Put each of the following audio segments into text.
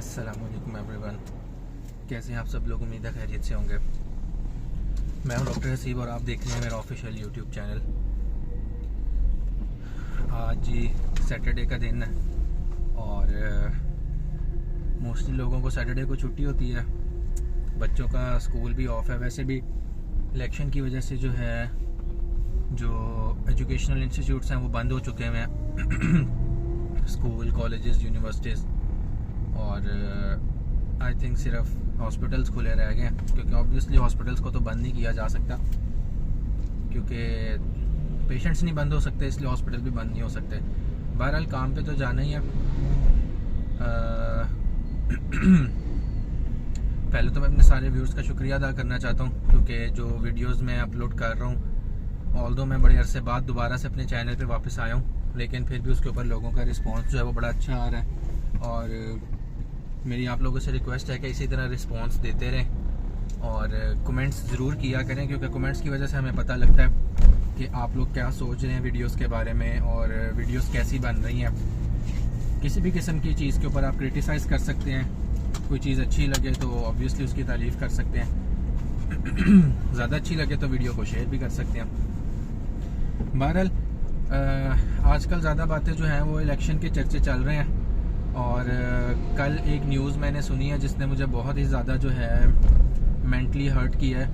अस्सलामुअलैकुम एवरीवन, कैसे हैं आप सब लोग। उम्मीद है खैरियत से होंगे। मैं हूं डॉक्टर हसीब और आप देख रहे हैं मेरा ऑफिशियल यूट्यूब चैनल। आज जी सैटरडे का दिन है और मोस्टली लोगों को सैटरडे को छुट्टी होती है, बच्चों का स्कूल भी ऑफ है। वैसे भी इलेक्शन की वजह से जो है जो एजुकेशनल इंस्टीट्यूट्स हैं वो बंद हो चुके हैं स्कूल, कॉलेजेस, यूनिवर्सिटीज़ और आई थिंक सिर्फ हॉस्पिटल्स खुले रह गए हैं, क्योंकि ऑब्वियसली हॉस्पिटल्स को तो बंद नहीं किया जा सकता क्योंकि पेशेंट्स नहीं बंद हो सकते, इसलिए हॉस्पिटल भी बंद नहीं हो सकते। बहरहाल काम पे तो जाना ही है। पहले तो मैं अपने सारे व्यूअर्स का शुक्रिया अदा करना चाहता हूँ, क्योंकि जो वीडियोस मैं अपलोड कर रहा हूँ, ऑल्दो मैं बड़े अरसे बाद दोबारा से अपने चैनल पे वापस आया हूँ, लेकिन फिर भी उसके ऊपर लोगों का रिस्पांस जो है वो बड़ा अच्छा आ रहा है। और मेरी आप लोगों से रिक्वेस्ट है कि इसी तरह रिस्पांस देते रहें और कमेंट्स ज़रूर किया करें, क्योंकि कमेंट्स की वजह से हमें पता लगता है कि आप लोग क्या सोच रहे हैं वीडियोस के बारे में और वीडियोस कैसी बन रही हैं। किसी भी किस्म की चीज़ के ऊपर आप क्रिटिसाइज़ कर सकते हैं, कोई चीज़ अच्छी लगे तो ऑब्वियसली उसकी तारीफ़ कर सकते हैं, ज़्यादा अच्छी लगे तो वीडियो को शेयर भी कर सकते हैं। बहरहाल आजकल ज़्यादा बातें जो हैं वो इलेक्शन के चर्चे चल रहे हैं और कल एक न्यूज़ मैंने सुनी है जिसने मुझे बहुत ही ज़्यादा जो है मेंटली हर्ट किया है।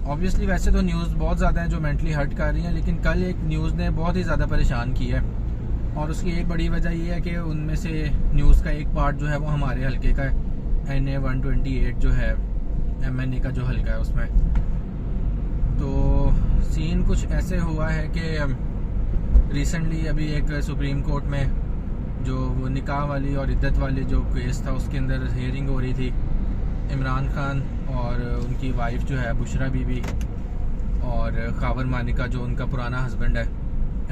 ऑब्वियसली वैसे तो न्यूज़ बहुत ज़्यादा हैं जो मेंटली हर्ट कर रही हैं, लेकिन कल एक न्यूज़ ने बहुत ही ज़्यादा परेशान किया है और उसकी एक बड़ी वजह ये है कि उनमें से न्यूज़ का एक पार्ट जो है वो हमारे हलके का है, NA 128 जो है MNA का जो हलका है उसमें। तो सीन कुछ ऐसे हुआ है कि रिसेंटली अभी एक सुप्रीम कोर्ट में जो वो निकाह वाली और इद्दत वाली जो केस था उसके अंदर हियरिंग हो रही थी। इमरान खान और उनकी वाइफ जो है बुशरा बीबी और खावर मानिका जो उनका पुराना हस्बैंड है,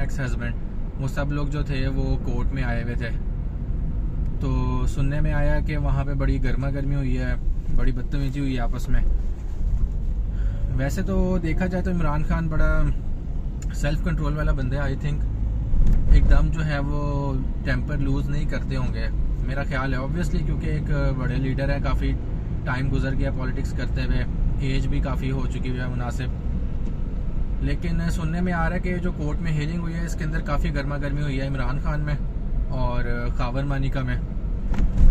एक्स हस्बैंड, वो सब लोग जो थे वो कोर्ट में आए हुए थे। तो सुनने में आया कि वहाँ पे बड़ी गर्मा गर्मी हुई है, बड़ी बदतमीजी हुई है आपस में। वैसे तो देखा जाए तो इमरान खान बड़ा सेल्फ कंट्रोल वाला बंदा है, आई थिंक एकदम जो है वो टेम्पर लूज़ नहीं करते होंगे मेरा ख्याल है, ऑब्वियसली क्योंकि एक बड़े लीडर है, काफ़ी टाइम गुजर गया पॉलिटिक्स करते हुए, एज भी काफ़ी हो चुकी है मुनासिब। लेकिन सुनने में आ रहा है कि जो कोर्ट में हियरिंग हुई है इसके अंदर काफ़ी गर्मा गर्मी हुई है इमरान खान में और खावर मानिका में।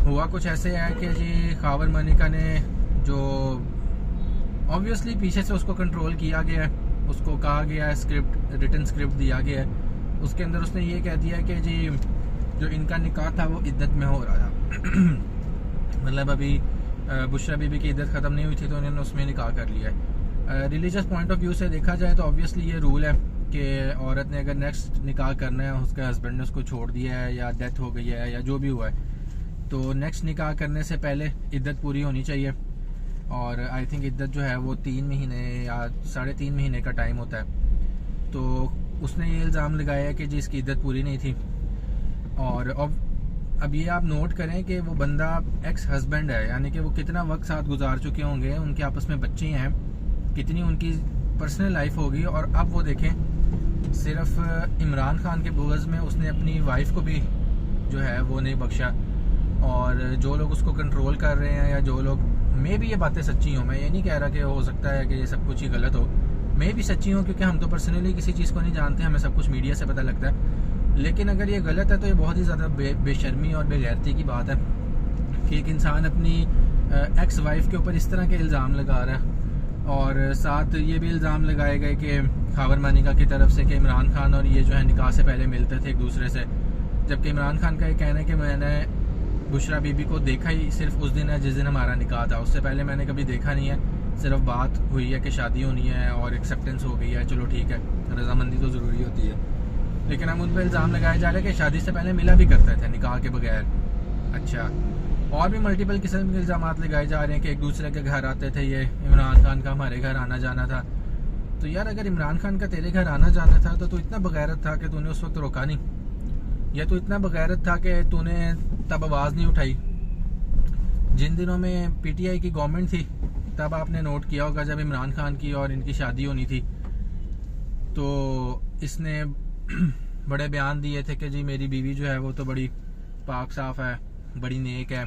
हुआ कुछ ऐसे है कि जी खावर मानिका ने जो ऑब्वियसली पीछे से उसको कंट्रोल किया गया है, उसको कहा गया है, स्क्रिप्ट रिटन स्क्रिप्ट दिया गया है, उसके अंदर उसने ये कह दिया कि जी जो इनका निकाह था वो इद्दत में हो रहा था मतलब अभी बुशरा बीबी की इद्दत ख़त्म नहीं हुई थी तो उन्होंने उसमें निकाह कर लिया है। रिलीजियस पॉइंट ऑफ व्यू से देखा जाए तो ऑब्वियसली ये रूल है कि औरत ने अगर नेक्स्ट निकाह करना है, उसके हस्बैंड ने उसको छोड़ दिया है या डेथ हो गई है या जो भी हुआ है, तो नेक्स्ट निकाह करने से पहले इद्दत पूरी होनी चाहिए। और आई थिंक इद्दत जो है वो 3 महीने या 3.5 महीने का टाइम होता है। तो उसने ये इल्ज़ाम लगाया है कि जी इसकी इद्दत पूरी नहीं थी। और अब ये आप नोट करें कि वो बंदा एक्स हस्बैंड है, यानी कि वो कितना वक्त साथ गुजार चुके होंगे, उनके आपस में बच्चे हैं, कितनी उनकी पर्सनल लाइफ होगी। और अब वो देखें सिर्फ इमरान खान के बुग़्ज़ में उसने अपनी वाइफ को भी जो है वो नहीं बख्शा। और जो लोग उसको कंट्रोल कर रहे हैं या जो लोग, मे भी ये बातें सच्ची हों, मैं ये नहीं कह रहा कि हो सकता है कि ये सब कुछ ही गलत हो, मैं भी सच्ची हूँ, क्योंकि हम तो पर्सनली किसी चीज़ को नहीं जानते, हमें सब कुछ मीडिया से पता लगता है। लेकिन अगर ये गलत है तो ये बहुत ही ज़्यादा बेशर्मी और बेगैरती की बात है कि एक इंसान अपनी एक्स वाइफ के ऊपर इस तरह के इल्ज़ाम लगा रहा है। और साथ ये भी इल्ज़ाम लगाए गए कि खावर मानिका की तरफ से कि इमरान खान और ये जो है निकाह से पहले मिलते थे एक दूसरे से, जबकि इमरान खान का ये कहना है कि मैंने बुशरा बीबी को देखा ही सिर्फ उस दिन है जिस दिन हमारा निकाह था, उससे पहले मैंने कभी देखा नहीं है, सिर्फ बात हुई है कि शादी होनी है और एक्सेप्टेंस हो गई है, चलो ठीक है, रजामंदी तो ज़रूरी होती है। लेकिन हम उन पर इल्ज़ाम लगाया जा रहा है कि शादी से पहले मिला भी करते थे निकाह के बगैर। अच्छा, और भी मल्टीपल किस्म के इल्ज़ाम लगाए जा रहे हैं कि एक दूसरे के घर आते थे, ये इमरान खान का हमारे घर आना जाना था। तो यार अगर इमरान खान का तेरे घर आना जाना था तो तू इतना बगैरत था कि तूने उस वक्त रोका नहीं, या तू इतना बगैरत था कि तूने तब आवाज़ नहीं उठाई। जिन दिनों में PTI की गवर्नमेंट थी तब आपने नोट किया होगा जब इमरान खान की और इनकी शादी होनी थी तो इसने बड़े बयान दिए थे कि जी मेरी बीवी जो है वो तो बड़ी पाक साफ़ है, बड़ी नेक है,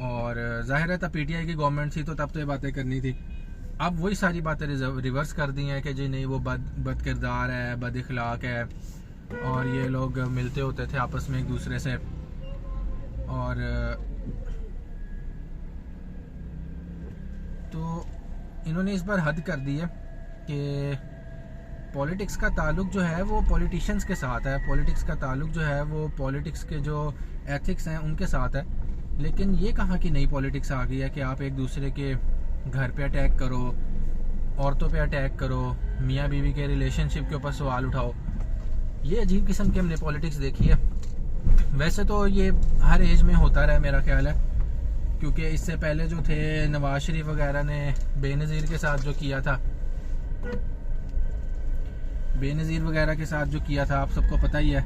और जाहिर है तब पीटीआई की गवर्नमेंट थी तो तब तो ये बातें करनी थी। अब वही सारी बातें रिवर्स कर दी हैं कि जी नहीं वो बद किरदार है, बद इखलाक है, और ये लोग मिलते होते थे आपस में एक दूसरे से। और तो इन्होंने इस बार हद कर दी है कि पॉलिटिक्स का ताल्लुक जो है वो पॉलिटिशियंस के साथ है, पॉलिटिक्स का ताल्लुक जो है वो पॉलिटिक्स के जो एथिक्स हैं उनके साथ है। लेकिन ये कहाँ की नई पॉलिटिक्स आ गई है कि आप एक दूसरे के घर पे अटैक करो, औरतों पे अटैक करो, मियाँ बीवी के रिलेशनशिप के ऊपर सवाल उठाओ। ये अजीब किस्म की हमने पॉलिटिक्स देखी है। वैसे तो ये हर एज में होता रहा मेरा ख्याल है, क्योंकि इससे पहले जो थे नवाज शरीफ वगैरह ने बेनज़ीर के साथ जो किया था, बेनज़ीर वगैरह के साथ जो किया था आप सबको पता ही है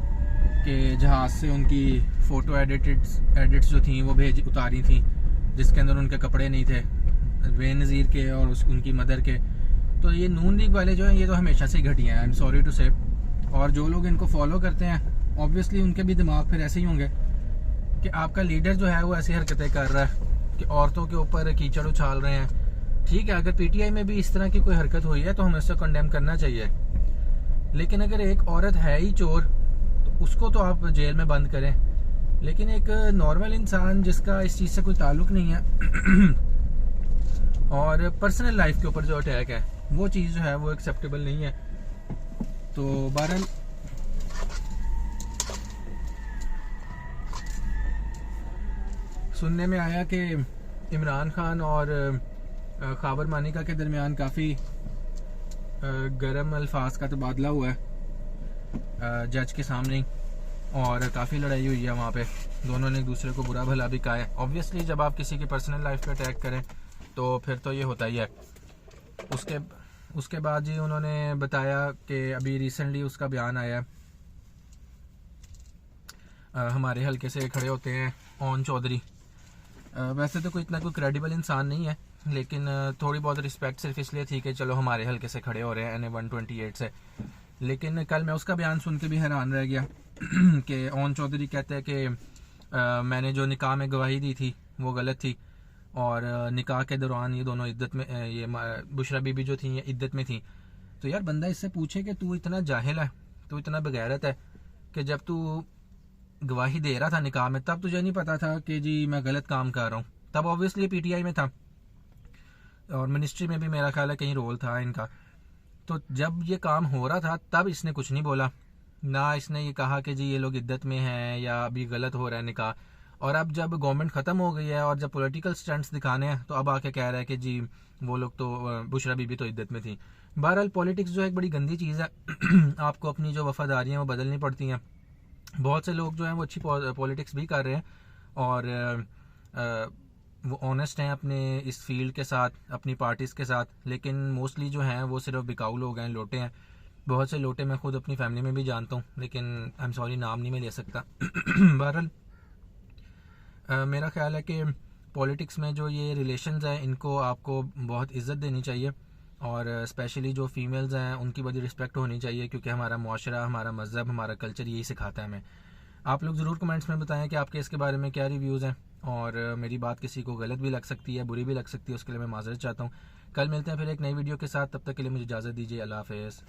कि जहाज़ से उनकी फ़ोटो एडिट्स जो थी वो उतारी थी, जिसके अंदर उनके कपड़े नहीं थे बेनज़ीर के और उनकी मदर के। तो ये नून लीग वाले जो हैं ये तो हमेशा से ही घटिया हैं, आई एम सॉरी टू से। और जो लोग इनको फॉलो करते हैं ऑब्वियसली उनके भी दिमाग फिर ऐसे ही होंगे कि आपका लीडर जो है वो ऐसी हरकतें कर रहा है कि औरतों के ऊपर कीचड़ उछाल रहे हैं। ठीक है, अगर पीटीआई में भी इस तरह की कोई हरकत हुई है तो हमें उसको कंडेम करना चाहिए, लेकिन अगर एक औरत है ही चोर तो उसको तो आप जेल में बंद करें। लेकिन एक नॉर्मल इंसान जिसका इस चीज़ से कोई ताल्लुक नहीं है और पर्सनल लाइफ के ऊपर जो अटैक है वो चीज़ जो है वो एक्सेप्टेबल नहीं है। तो बहरहाल सुनने में आया कि इमरान खान और खाबर मानिका के दरमियान काफ़ी गर्म अल्फाज का तबादला हुआ है जज के सामने, और काफ़ी लड़ाई हुई है वहाँ पे। दोनों ने एक दूसरे को बुरा भला भी कहा है। ऑब्वियसली जब आप किसी की पर्सनल लाइफ पे अटैक करें तो फिर तो ये होता ही है। उसके बाद जी उन्होंने बताया कि अभी रिसेंटली उसका बयान आया, हमारे हल्के से खड़े होते हैं ओन चौधरी। वैसे तो कोई इतना कोई क्रेडिबल इंसान नहीं है, लेकिन थोड़ी बहुत रिस्पेक्ट सिर्फ इसलिए थी कि चलो हमारे हल्के से खड़े हो रहे हैं NA 128 से। लेकिन कल मैं उसका बयान सुन के भी हैरान रह गया कि ओन चौधरी कहते हैं कि मैंने जो निकाह में गवाही दी थी वो गलत थी, और निकाह के दौरान ये दोनों इद्दत में, ये बुशरा बीबी जो थी ये इद्दत में थी। तो यार बंदा इससे पूछे कि तू इतना जाहिल है, तू इतना बगैरत है कि जब तू गवाही दे रहा था निकाह में तब तुझे नहीं पता था कि जी मैं गलत काम कर रहा हूँ। तब ऑब्वियसली पीटीआई में था और मिनिस्ट्री में भी मेरा ख्याल है कहीं रोल था इनका। तो जब ये काम हो रहा था तब इसने कुछ नहीं बोला, ना इसने ये कहा कि जी ये लोग इद्दत में हैं या अभी गलत हो रहा है निकाह। और अब जब गवर्नमेंट ख़त्म हो गई है और जब पॉलिटिकल स्टंट्स दिखाने हैं तो अब आके कह रहा है कि जी वो लोग तो बुशरा बीबी तो इद्दत में थी। बहरहाल पॉलिटिक्स जो है एक बड़ी गंदी चीज़ है आपको अपनी जो वफादारियाँ वो बदलनी पड़ती हैं। बहुत से लोग जो हैं वो अच्छी पॉलिटिक्स भी कर रहे हैं और वो ऑनेस्ट हैं अपने इस फील्ड के साथ, अपनी पार्टीज़ के साथ, लेकिन मोस्टली जो हैं वो सिर्फ बिकाऊ लोग हैं, लोटे हैं। बहुत से लोटे मैं खुद अपनी फैमिली में भी जानता हूँ, लेकिन आई एम सॉरी नाम नहीं मैं ले सकता। बहरहाल मेरा ख्याल है कि पॉलिटिक्स में जो ये रिलेशंस हैं इनको आपको बहुत इज़्ज़त देनी चाहिए, और स्पेशली जो फीमेल्स हैं उनकी बड़ी रिस्पेक्ट होनी चाहिए, क्योंकि हमारा मुआशरा, हमारा मज़हब, हमारा कल्चर यही सिखाता है हमें। आप लोग ज़रूर कमेंट्स में बताएं कि आपके इसके बारे में क्या रिव्यूज़ हैं, और मेरी बात किसी को गलत भी लग सकती है, बुरी भी लग सकती है, उसके लिए मैं माज़रत चाहता हूँ। कल मिलते हैं फिर एक नई वीडियो के साथ, तब तक के लिए मुझे इजाज़त दीजिए। अल्लाह हाफ़िज़।